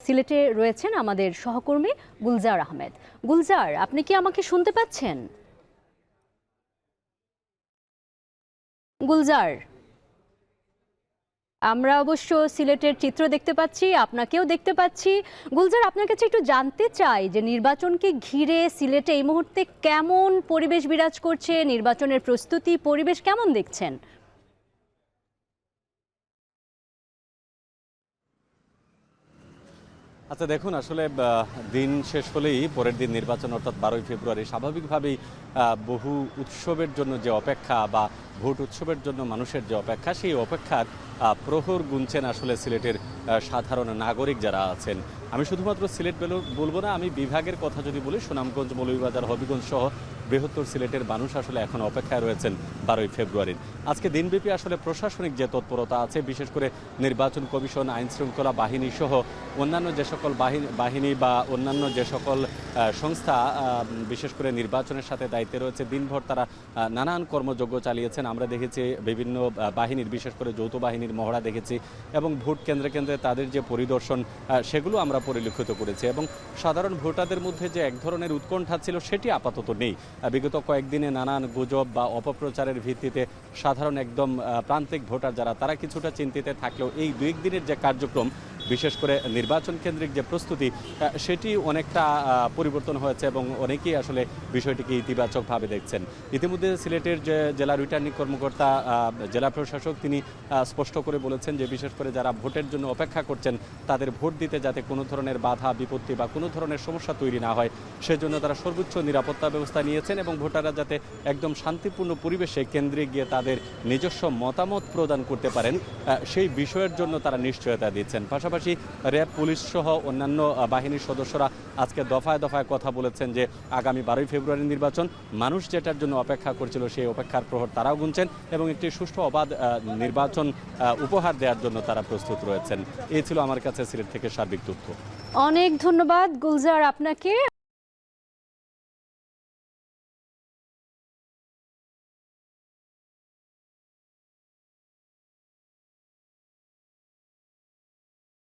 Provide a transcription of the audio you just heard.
সিলেটে রয়েছেন আমাদের সহকর্মী গুলজার আহমেদ। গুলজার, আপনি কি আমাকে শুনতে পাচ্ছেন? গুলজার, আমরা অবশ্য সিলেটের চিত্র দেখতে পাচ্ছি, আপনাকেও দেখতে পাচ্ছি। গুলজার, আপনার কাছে একটু জানতে চাই যে নির্বাচনকে ঘিরে সিলেটে এই মুহূর্তে কেমন পরিবেশ বিরাজ করছে, নির্বাচনের প্রস্তুতি পরিবেশ কেমন দেখছেন? আচ্ছা দেখুন, আসলে দিন শেষ হলেই পরের দিন নির্বাচন অর্থাৎ 12ই ফেব্রুয়ারি স্বাভাবিকভাবেই বহু উৎসবের জন্য যে অপেক্ষা বা ভোট উৎসবের জন্য মানুষের যে অপেক্ষা, সেই অপেক্ষার প্রহর গুনছেন আসলে সিলেটের সাধারণ নাগরিক যারা আছেন। আমি শুধুমাত্র সিলেট বলবো না, আমি বিভাগের কথা যদি বলি, সুনামগঞ্জ, মৌলভীবাজার, হবিগঞ্জ সহ বৃহত্তর সিলেটের মানুষ আসলে এখন অপেক্ষায় রয়েছেন 12ই ফেব্রুয়ারির। আজকে দিনব্যাপী আসলে প্রশাসনিক যে তৎপরতা আছে, বিশেষ করে নির্বাচন কমিশন, আইন শৃঙ্খলা বাহিনী সহ অন্যান্য যে সকল বাহিনী বা অন্যান্য যে সকল সংস্থা বিশেষ করে নির্বাচনের সাথে দায়িত্বে রয়েছে, দিনভর তারা নানান কর্মযজ্ঞ চালিয়েছেন। আমরা দেখেছি বিভিন্ন বাহিনীর, বিশেষ করে যৌথ বাহিনীর মহড়া দেখেছি এবং ভোট কেন্দ্রে কেন্দ্রে তাদের যে পরিদর্শন, সেগুলো আমরা পরিলক্ষিত করেছি। এবং সাধারণ ভোটারদের মধ্যে যে এক ধরনের উৎকণ্ঠা ছিল, সেটি আপাতত নেই। বিগত কয়েকদিনে নানান গুজব বা অপপ্রচারের ভিত্তিতে সাধারণ একদম প্রান্তিক ভোটার যারা, তারা কিছুটা চিন্তিত থাকলেও এই 2 দিনের যে কার্যক্রম, বিশেষ করে নির্বাচন কেন্দ্রিক যে প্রস্তুতি, সেটি অনেকটা পরিবর্তন হয়েছে এবং অনেকেই আসলে বিষয়টিকে ইতিবাচকভাবে দেখছেন। ইতিমধ্যে সিলেটের যে জেলা রিটার্নিং কর্মকর্তা, জেলা প্রশাসক, তিনি স্পষ্ট করে বলেছেন যে বিশেষ করে যারা ভোটের জন্য অপেক্ষা করছেন, তাদের ভোট দিতে যাতে কোনো ধরনের বাধা বিপত্তি বা কোনো ধরনের সমস্যা তৈরি না হয়, সেজন্য তারা সর্বোচ্চ নিরাপত্তা ব্যবস্থা নিয়েছেন এবং ভোটাররা যাতে একদম শান্তিপূর্ণ পরিবেশে কেন্দ্রে গিয়ে তাদের নিজস্ব মতামত প্রদান করতে পারেন, সেই বিষয়ের জন্য তারা নিশ্চয়তা দিচ্ছেন। পাশাপাশি র্যাব, পুলিশ সহ অন্যান্য বাহিনীর সদস্যরা আজকে দফায় দফায় কথা বলেছেন যে আগামী 12ই ফেব্রুয়ারি নির্বাচন, মানুষ যেটার জন্য অপেক্ষা করছিল, সেই অপেক্ষার প্রহর তারাও গুনছেন এবং একটি সুষ্ঠু অবাধ নির্বাচন উপহার দেওয়ার জন্য তারা প্রস্তুত রয়েছেন। এই ছিল আমার কাছে সিলেট থেকে সার্বিক তথ্য। অনেক ধন্যবাদ গুলজার আপনাকে।